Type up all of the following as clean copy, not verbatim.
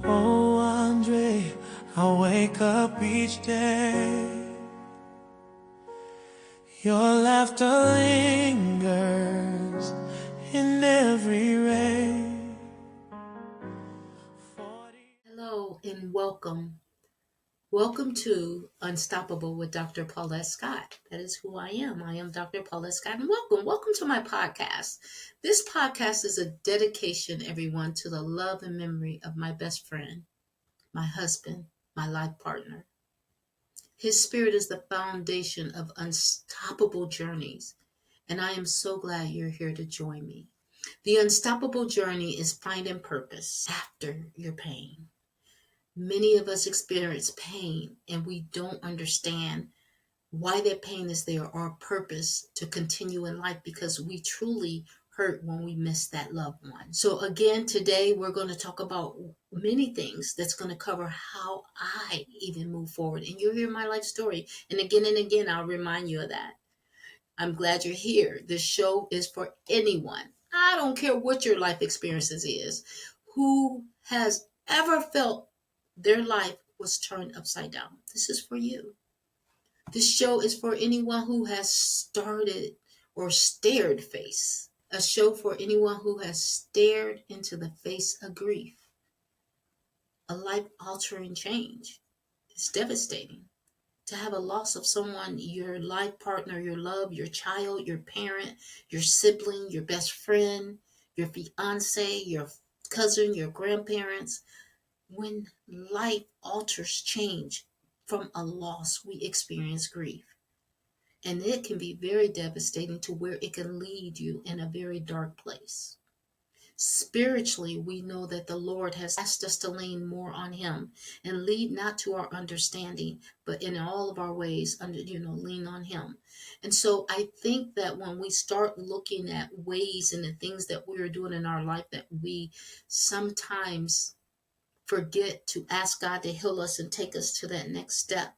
Oh, Andre, I wake up each day. Your laughter lingers in every ray. Hello and welcome. Welcome to Unstoppable with Dr. Paulette Scott. That is who I am. I am Dr. Paulette Scott, and welcome to my podcast. This podcast is a dedication, everyone, to the love and memory of my best friend, my husband, my life partner. His spirit is the foundation of unstoppable journeys, and I am so glad you're here to join me. The unstoppable journey is finding purpose after your pain. Many of us experience pain and we don't understand why that pain is there or purpose to continue in life because we truly hurt when we miss that loved one. So again, today we're going to talk about many things that's going to cover how I even move forward. And you'll hear my life story. And again, I'll remind you of that. I'm glad you're here. This show is for anyone. I don't care what your life experiences is, who has ever felt their life was turned upside down. This is for you. This show is for anyone who has started or stared face. A show for anyone who has stared into the face of grief. A life-altering change. It's devastating. To have a loss of someone, your life partner, your love, your child, your parent, your sibling, your best friend, your fiance, your cousin, your grandparents. When life alters change from a loss, we experience grief. And it can be very devastating to where it can lead you in a very dark place. Spiritually, we know that the Lord has asked us to lean more on Him and lead not to our understanding, but in all of our ways, lean on Him. And so I think that when we start looking at ways and the things that we're doing in our life that we sometimes forget to ask God to heal us and take us to that next step,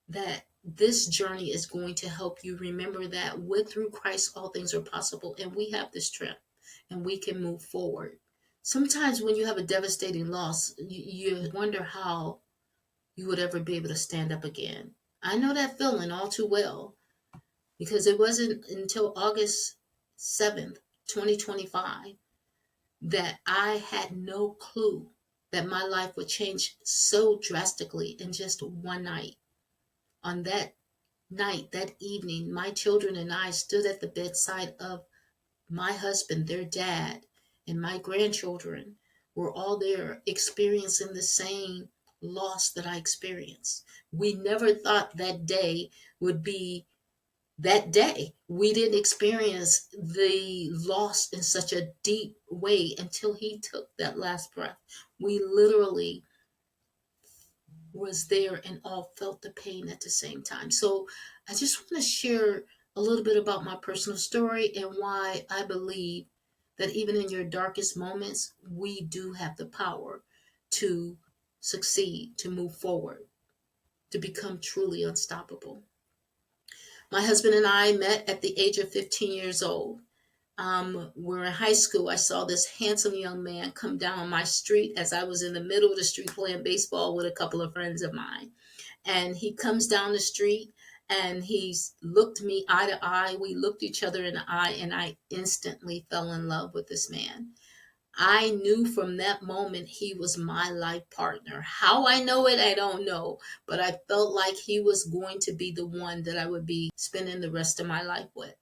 that this journey is going to help you remember that through Christ all things are possible, and we have the strength and we can move forward. Sometimes when you have a devastating loss, you wonder how you would ever be able to stand up again. I know that feeling all too well because it wasn't until August 7th, 2025 that I had no clue that my life would change so drastically in just one night. On that night, that evening, my children and I stood at the bedside of my husband, their dad, and my grandchildren were all there experiencing the same loss that I experienced. We never thought that day would be that day. We didn't experience the loss in such a deep way until he took that last breath. We literally was there and all felt the pain at the same time. So I just want to share a little bit about my personal story and why I believe that even in your darkest moments, we do have the power to succeed, to move forward, to become truly unstoppable. My husband and I met at the age of 15 years old. We're in high school. I saw this handsome young man come down my street as I was in the middle of the street playing baseball with a couple of friends of mine. And he comes down the street and he's looked me eye to eye. We looked each other in the eye and I instantly fell in love with this man. I knew from that moment he was my life partner. How I know it, I don't know. But I felt like he was going to be the one that I would be spending the rest of my life with.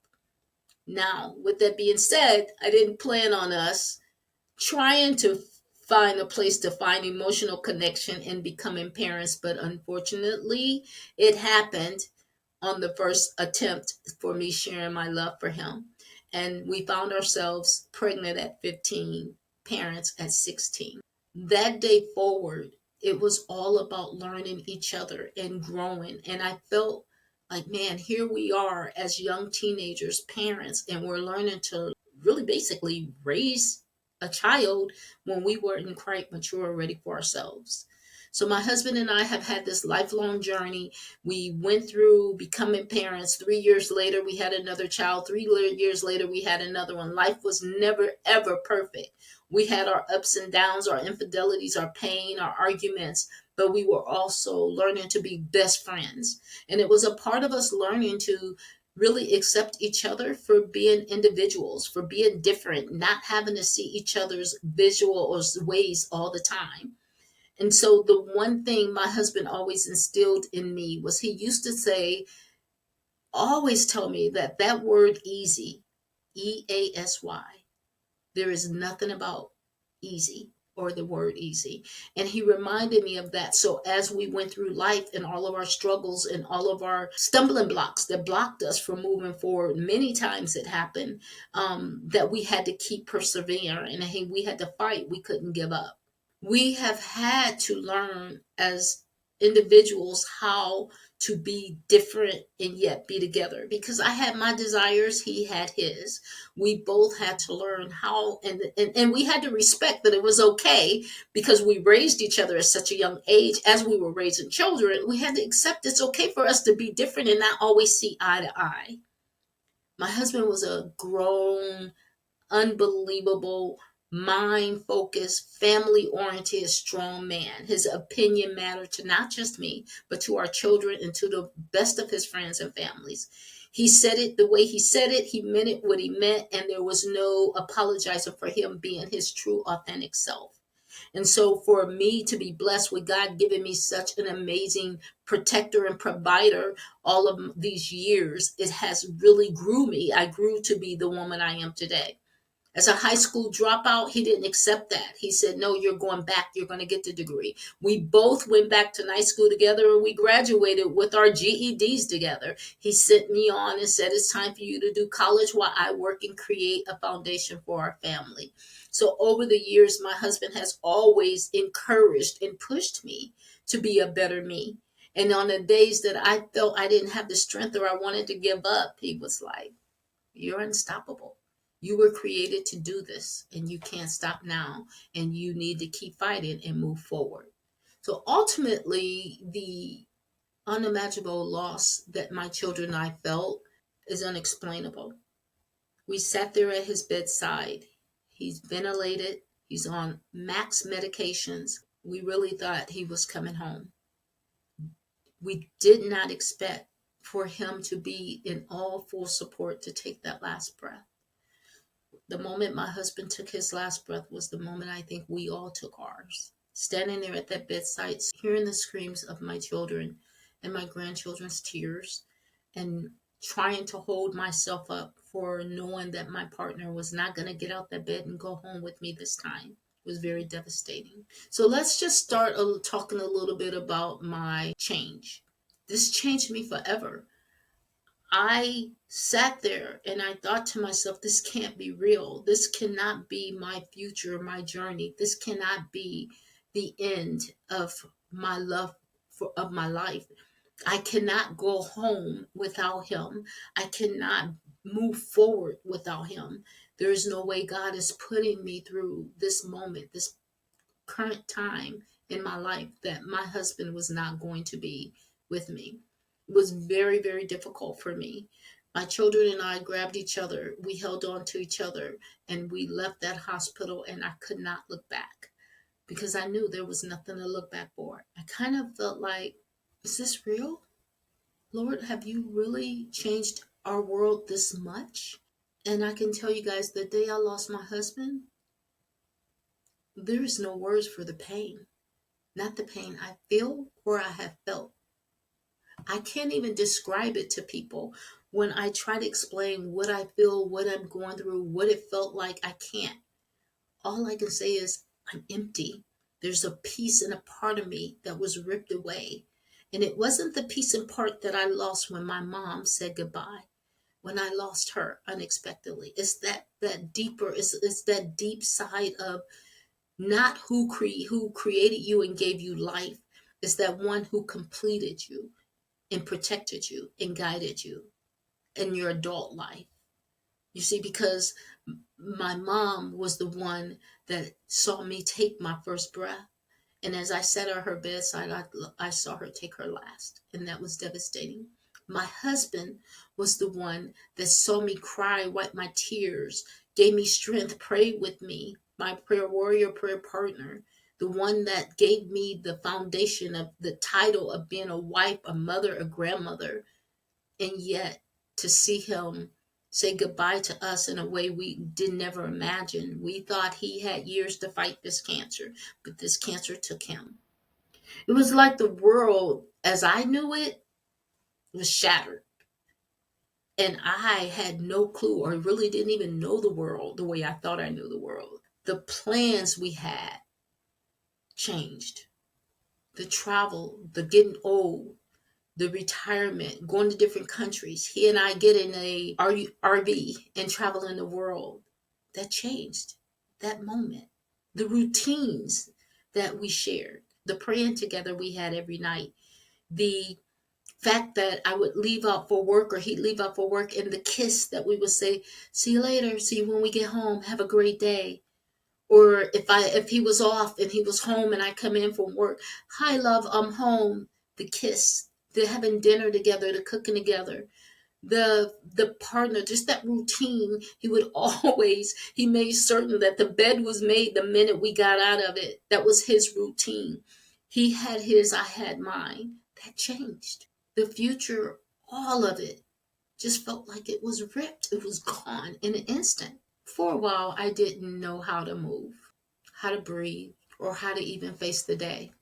Now, with that being said, I didn't plan on us trying to find a place to find emotional connection and becoming parents, but unfortunately, it happened on the first attempt for me sharing my love for him. And we found ourselves pregnant at 15, parents at 16. That day forward, it was all about learning each other and growing. And I felt like, man, here we are as young teenagers, parents, and we're learning to really basically raise a child when we weren't quite mature or ready for ourselves. So my husband and I have had this lifelong journey. We went through becoming parents. 3 years later, we had another child. 3 years later, we had another one. Life was never, ever perfect. We had our ups and downs, our infidelities, our pain, our arguments, but we were also learning to be best friends. And it was a part of us learning to really accept each other for being individuals, for being different, not having to see each other's visual or ways all the time. And so the one thing my husband always instilled in me was he used to say, always tell me that that word easy, EASY, there is nothing about easy or the word easy. And he reminded me of that. So as we went through life and all of our struggles and all of our stumbling blocks that blocked us from moving forward, many times it happened, that we had to keep persevering and hey, we had to fight. We couldn't give up. We have had to learn as individuals how to be different and yet be together, because I had my desires, he had his. We both had to learn how, and we had to respect that it was okay, because we raised each other at such a young age. As we were raising children, we had to accept it's okay for us to be different and not always see eye to eye. My husband was a grown, unbelievable, mind focused, family oriented, strong man. His opinion mattered to not just me, but to our children and to the best of his friends and families. He said it the way he said it, he meant it what he meant, and there was no apologizing for him being his true, authentic self. And so for me to be blessed with God giving me such an amazing protector and provider all of these years, it has really grew me. I grew to be the woman I am today. As a high school dropout, he didn't accept that. He said, no, you're going back. You're going to get the degree. We both went back to night school together and we graduated with our GEDs together. He sent me on and said, it's time for you to do college while I work and create a foundation for our family. So over the years, my husband has always encouraged and pushed me to be a better me. And on the days that I felt I didn't have the strength or I wanted to give up, he was like, you're unstoppable. You were created to do this and you can't stop now, and you need to keep fighting and move forward. So ultimately, the unimaginable loss that my children and I felt is unexplainable. We sat there at his bedside. He's ventilated. He's on max medications. We really thought he was coming home. We did not expect for him to be in all full support to take that last breath. The moment my husband took his last breath was the moment I think we all took ours. Standing there at that bedside, hearing the screams of my children and my grandchildren's tears, and trying to hold myself up for knowing that my partner was not going to get out that bed and go home with me this time was very devastating. So let's just start talking a little bit about my change. This changed me forever. I sat there and I thought to myself, this can't be real. This cannot be my future, my journey. This cannot be the end of my love of my life. I cannot go home without him. I cannot move forward without him. There is no way God is putting me through this moment, this current time in my life, that my husband was not going to be with me. It was very, very difficult for me. My children and I grabbed each other. We held on to each other and we left that hospital, and I could not look back because I knew there was nothing to look back for. I kind of felt like, is this real? Lord, have you really changed our world this much? And I can tell you guys, the day I lost my husband, there is no words for the pain. Not the pain I feel or I have felt. I can't even describe it to people. When I try to explain what I feel, what I'm going through, what it felt like, I can't. All I can say is I'm empty. There's a piece and a part of me that was ripped away. And it wasn't the piece and part that I lost when my mom said goodbye, when I lost her unexpectedly. It's that deeper, it's that deep side of not who created you and gave you life. It's that one who completed you and protected you and guided you in your adult life. You see, because my mom was the one that saw me take my first breath. And as I sat at her bedside, I saw her take her last, and that was devastating. My husband was the one that saw me cry, wiped my tears, gave me strength, prayed with me, my prayer warrior, prayer partner, the one that gave me the foundation of the title of being a wife, a mother, a grandmother. And yet to see him say goodbye to us in a way we did never imagine. We thought he had years to fight this cancer, but this cancer took him. It was like the world as I knew it was shattered. And I had no clue, or really didn't even know the world the way I thought I knew the world. The plans we had changed. The travel, the getting old, the retirement, going to different countries. He and I get in a RV and travel in the world. That changed that moment. The routines that we shared, the praying together we had every night, the fact that I would leave out for work or he'd leave out for work, and the kiss that we would say, see you later, see you when we get home, have a great day. Or if he was off and he was home and I come in from work, hi love, I'm home. The kiss, the having dinner together, the cooking together, the partner, just that routine. He would always, he made certain that the bed was made the minute we got out of it. That was his routine. He had his, I had mine. That changed. The future, all of it, just felt like it was ripped. It was gone in an instant. For a while, I didn't know how to move, how to breathe, or how to even face the day.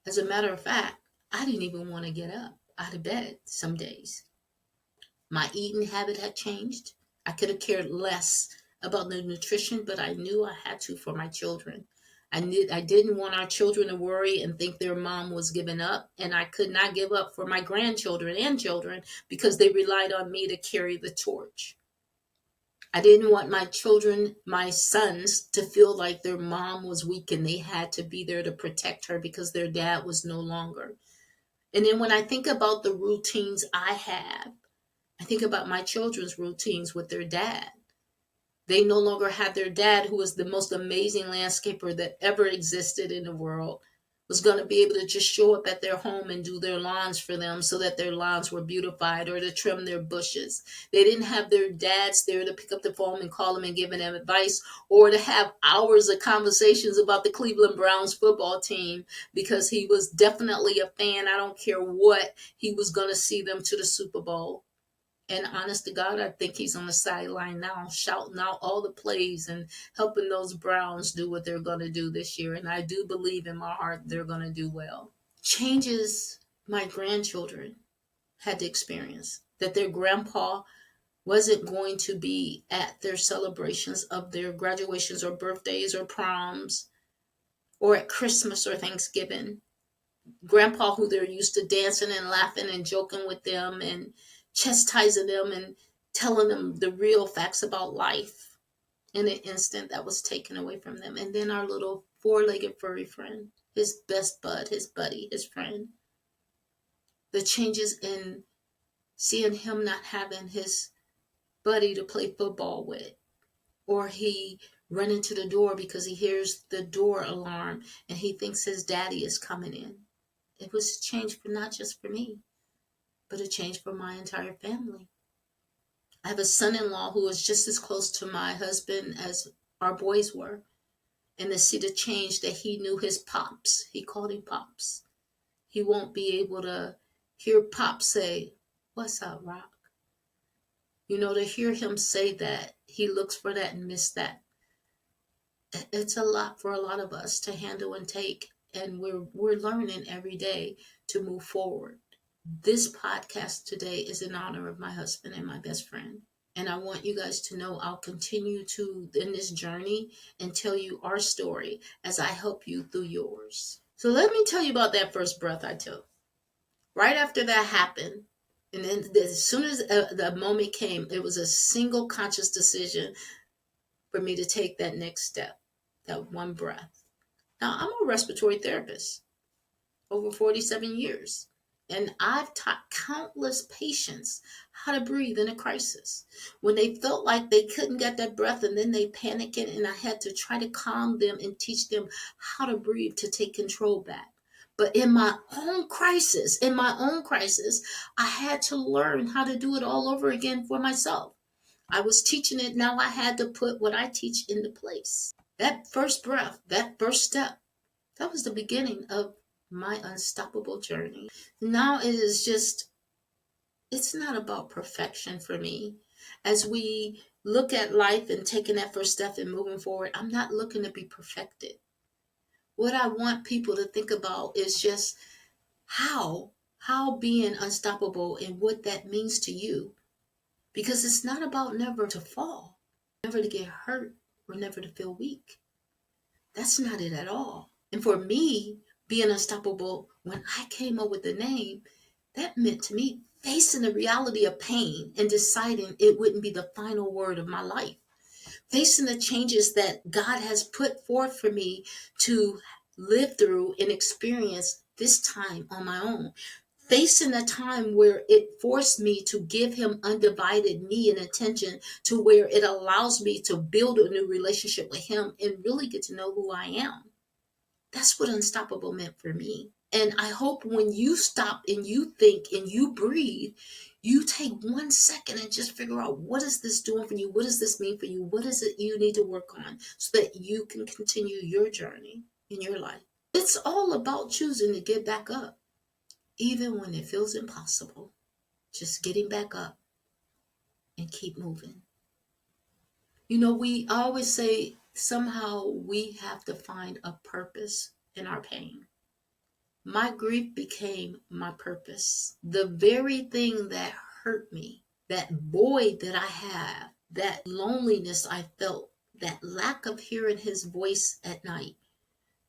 As a matter of fact, I didn't even want to get up out of bed some days. My eating habit had changed. I could have cared less about the nutrition, but I knew I had to for my children. I didn't want our children to worry and think their mom was giving up, and I could not give up for my grandchildren and children because they relied on me to carry the torch. I didn't want my children, my sons, to feel like their mom was weak and they had to be there to protect her because their dad was no longer. And then when I think about the routines I have, I think about my children's routines with their dad. They no longer had their dad, who was the most amazing landscaper that ever existed in the world, was going to be able to just show up at their home and do their lawns for them so that their lawns were beautified, or to trim their bushes. They didn't have their dads there to pick up the phone and call them and give them advice, or to have hours of conversations about the Cleveland Browns football team, because he was definitely a fan. I don't care what, he was going to see them to the Super Bowl. And honest to God, I think he's on the sideline now, shouting out all the plays and helping those Browns do what they're going to do this year. And I do believe in my heart they're going to do well. Changes my grandchildren had to experience, that their grandpa wasn't going to be at their celebrations of their graduations or birthdays or proms or at Christmas or Thanksgiving. Grandpa, who they're used to dancing and laughing and joking with them and chastising them and telling them the real facts about life, in an instant that was taken away from them. And then our little four-legged furry friend, his best bud, his buddy, his friend. The changes in seeing him not having his buddy to play football with, or he running to the door because he hears the door alarm and he thinks his daddy is coming in. It was a change for not just for me, but a change for my entire family. I have a son-in-law who is just as close to my husband as our boys were. And to see the change that he knew his pops, he called him Pops. He won't be able to hear Pops say, "What's up, Rock?" To hear him say that, he looks for that and miss that. It's a lot for a lot of us to handle and take. And we're learning every day to move forward. This podcast today is in honor of my husband and my best friend. And I want you guys to know I'll continue to, in this journey, and tell you our story as I help you through yours. So let me tell you about that first breath I took. Right after that happened, and then as soon as the moment came, it was a single conscious decision for me to take that next step, that one breath. Now, I'm a respiratory therapist over 47 years. And I've taught countless patients how to breathe in a crisis. When they felt like they couldn't get that breath and then they panicked, and I had to try to calm them and teach them how to breathe to take control back. But in my own crisis, I had to learn how to do it all over again for myself. I was teaching it. Now I had to put what I teach into place. That first breath, that first step, that was the beginning of my unstoppable journey. Now it is just, it's not about perfection for me. As we look at life and taking that first step and moving forward, I'm not looking to be perfected. What I want people to think about is just how being unstoppable and what that means to you. Because it's not about never to fall, never to get hurt, or never to feel weak. That's not it at all. And for me, being unstoppable, when I came up with the name, that meant to me facing the reality of pain and deciding it wouldn't be the final word of my life. Facing the changes that God has put forth for me to live through and experience this time on my own. Facing a time where it forced me to give him undivided me and attention, to where it allows me to build a new relationship with him and really get to know who I am. That's what unstoppable meant for me. And I hope when you stop and you think and you breathe, you take 1 second and just figure out, what is this doing for you? What does this mean for you? What is it you need to work on so that you can continue your journey in your life? It's all about choosing to get back up, even when it feels impossible. Just getting back up and keep moving. You know, we always say somehow we have to find a purpose in our pain. My grief became my purpose. The very thing that hurt me, that void that I have, that loneliness I felt, that lack of hearing his voice at night,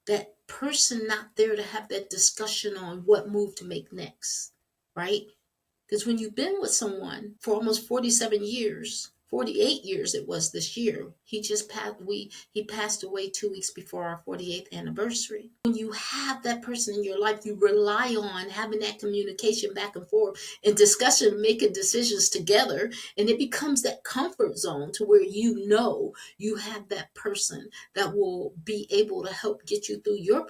that person not there to have that discussion on what move to make next, right? Because when you've been with someone for almost 47 years, 48 years it was this year, he passed away 2 weeks before our 48th anniversary. When you have that person in your life, you rely on having that communication back and forth and discussion, making decisions together, and it becomes that comfort zone to where you know you have that person that will be able to help get you through your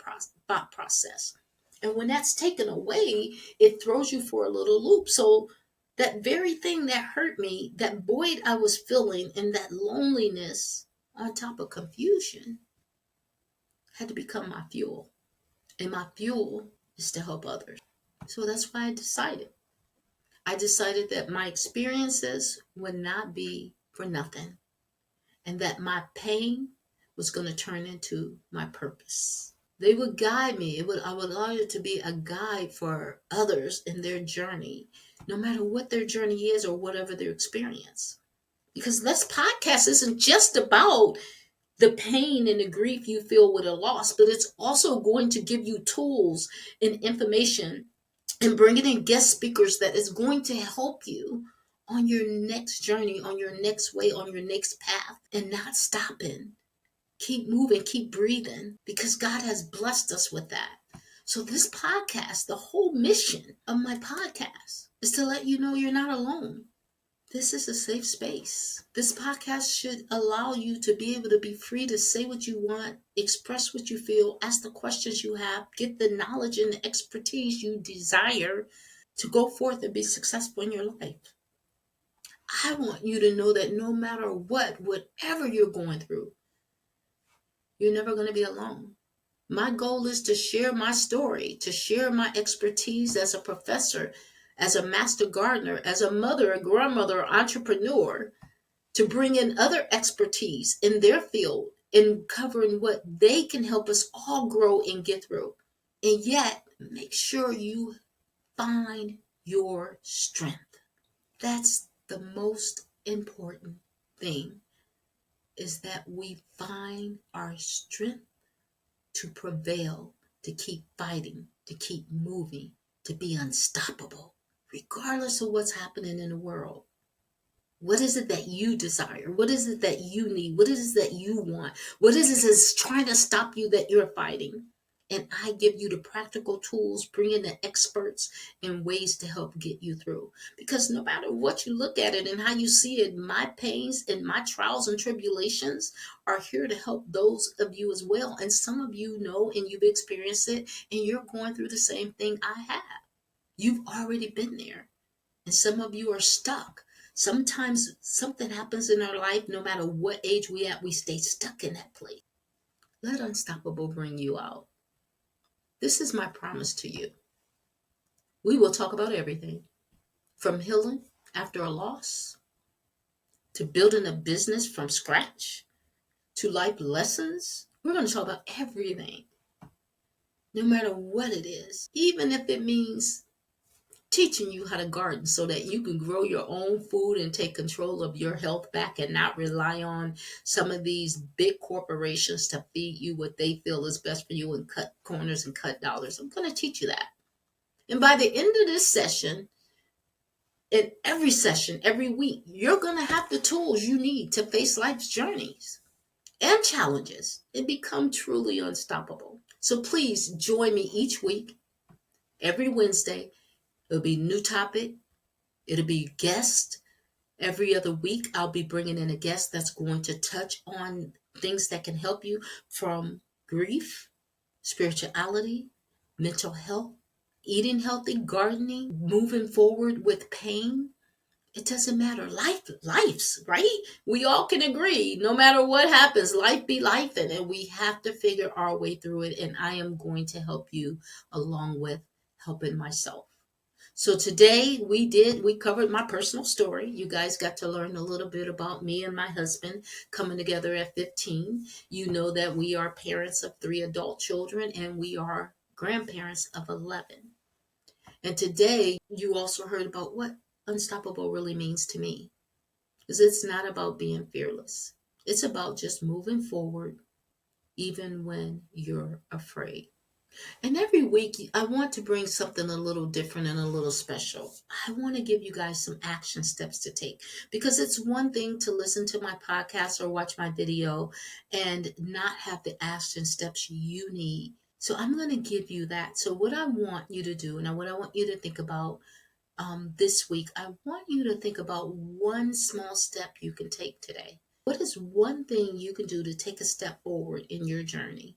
thought process. And when that's taken away, it throws you for a little loop. So that very thing that hurt me, that void I was feeling, and that loneliness on top of confusion had to become my fuel. And my fuel is to help others. So that's why I decided. I decided that my experiences would not be for nothing, and that my pain was going to turn into my purpose. They would guide me. I would allow it to be a guide for others in their journey, no matter what their journey is or whatever their experience. Because this podcast isn't just about the pain and the grief you feel with a loss, but it's also going to give you tools and information and bringing in guest speakers that is going to help you on your next journey, on your next way, on your next path, and not stopping. Keep moving, keep breathing, because God has blessed us with that. So this podcast, the whole mission of my podcast is to let you know you're not alone. This is a safe space. This podcast should allow you to be able to be free to say what you want, express what you feel, ask the questions you have, get the knowledge and the expertise you desire to go forth and be successful in your life. I want you to know that no matter whatever you're going through, you're never going to be alone. My goal is to share my story, to share my expertise as a professor, as a master gardener, as a mother, a grandmother, entrepreneur, to bring in other expertise in their field in covering what they can help us all grow and get through. And yet, make sure you find your strength. That's the most important thing, is that we find our strength to prevail, to keep fighting, to keep moving, to be unstoppable, regardless of what's happening in the world. What is it that you desire? What is it that you need? What is it that you want? What is it that's trying to stop you that you're fighting? And I give you the practical tools, bring in the experts and ways to help get you through. Because no matter what you look at it and how you see it, my pains and my trials and tribulations are here to help those of you as well. And some of you know and you've experienced it and you're going through the same thing I have. You've already been there. And some of you are stuck. Sometimes something happens in our life, no matter what age we at, we stay stuck in that place. Let Unstoppable bring you out. This is my promise to you. We will talk about everything from healing after a loss to building a business from scratch to life lessons. We're going to talk about everything, no matter what it is, even if it means teaching you how to garden so that you can grow your own food and take control of your health back and not rely on some of these big corporations to feed you what they feel is best for you and cut corners and cut dollars. I'm going to teach you that. And by the end of this session, in every session, every week, you're going to have the tools you need to face life's journeys and challenges and become truly unstoppable. So please join me each week, every Wednesday. It'll be new topic. It'll be guest. Every other week, I'll be bringing in a guest that's going to touch on things that can help you from grief, spirituality, mental health, eating healthy, gardening, moving forward with pain. It doesn't matter. Life's, right? We all can agree, no matter what happens, life be life, and we have to figure our way through it. And I am going to help you along with helping myself. So today we covered my personal story. You guys got to learn a little bit about me and my husband coming together at 15. You know that we are parents of 3 adult children and we are grandparents of 11. And today you also heard about what unstoppable really means to me. Because it's not about being fearless. It's about just moving forward even when you're afraid. And every week, I want to bring something a little different and a little special. I want to give you guys some action steps to take because it's one thing to listen to my podcast or watch my video and not have the action steps you need. So I'm going to give you that. So what I want you to do and what I want you to think about this week, I want you to think about one small step you can take today. What is one thing you can do to take a step forward in your journey?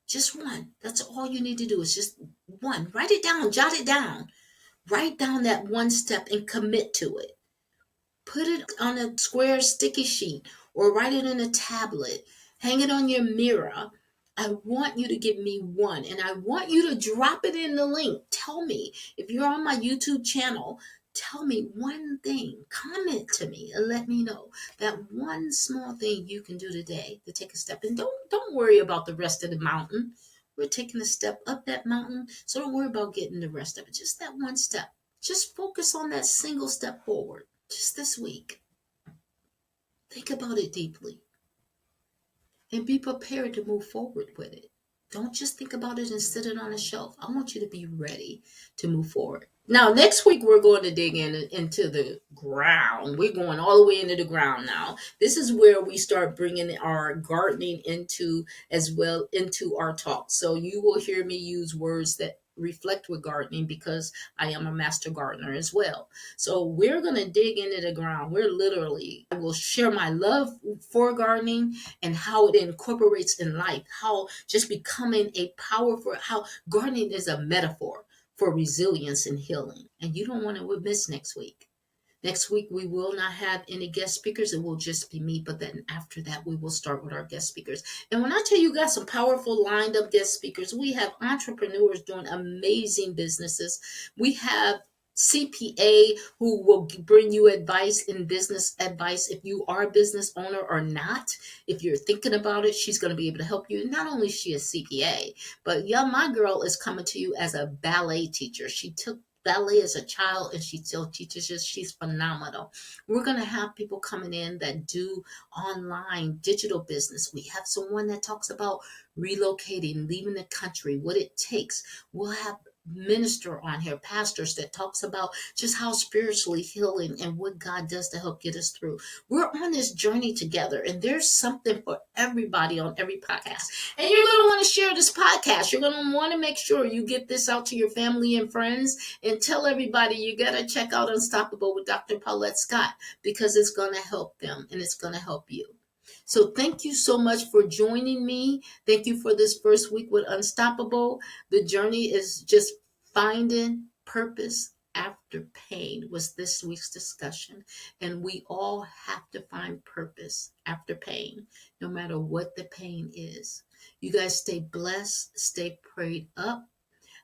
Just one. That's all you need to do is just one. Write it down, jot it down. Write down that one step and commit to it. Put it on a square sticky sheet or write it in a tablet. Hang it on your mirror. I want you to give me one and I want you to drop it in the link. Tell me if you're on my YouTube channel. Tell me one thing, comment to me and let me know that one small thing you can do today to take a step. And don't worry about the rest of the mountain. We're taking a step up that mountain, so don't worry about getting the rest of it. Just that one step. Just focus on that single step forward. Just this week. Think about it deeply and be prepared to move forward with it. Don't just think about it and sit it on a shelf. I want you to be ready to move forward. Now, next week, we're going to dig into the ground. We're going all the way into the ground now. This is where we start bringing our gardening into as well into our talk. So you will hear me use words that reflect with gardening because I am a master gardener as well. So we're going to dig into the ground. I will share my love for gardening and how it incorporates in life, how just becoming a powerful, how gardening is a metaphor for resilience and healing. And you don't want to miss next week. Next week, we will not have any guest speakers. It will just be me. But then after that, we will start with our guest speakers. And when I tell you got some powerful lined up guest speakers, we have entrepreneurs doing amazing businesses. We have CPA who will bring you advice in business advice. If you are a business owner or not, if you're thinking about it, she's going to be able to help you. And not only is she a CPA, but yeah, my girl is coming to you as a ballet teacher. She took ballet as a child and she still teaches us. She's phenomenal. We're going to have people coming in that do online digital business. We have someone that talks about relocating, leaving the country, what it takes. We'll have minister on here, pastors, that talks about just how spiritually healing and what God does to help get us through. We're on this journey together, and there's something for everybody on every podcast. And you're going to want to share this podcast. You're going to want to make sure you get this out to your family and friends, and tell everybody you got to check out Unstoppable with Dr. Paulette Scott, because it's going to help them and it's going to help you. So thank you so much for joining me. Thank you for this first week with Unstoppable. The journey is just finding purpose after pain was this week's discussion. And we all have to find purpose after pain, no matter what the pain is. You guys stay blessed, stay prayed up.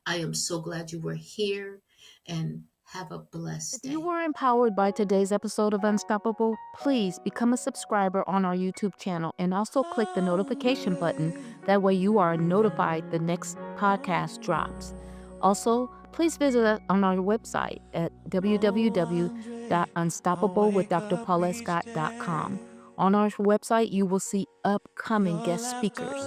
I am so glad you were here, and have a blessed day. If you were empowered by today's episode of Unstoppable, please become a subscriber on our YouTube channel and also click the notification button. That way you are notified the next podcast drops. Also, please visit us on our website at www.unstoppablewithdrpaulescott.com. On our website, you will see upcoming guest speakers.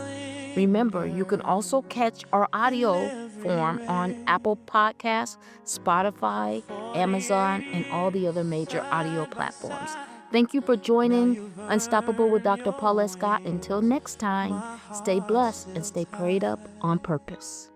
Remember, you can also catch our audio form on Apple Podcasts, Spotify, Amazon, and all the other major audio platforms. Thank you for joining Unstoppable with Dr. Paulette Scott. Until next time, stay blessed and stay prayed up on purpose.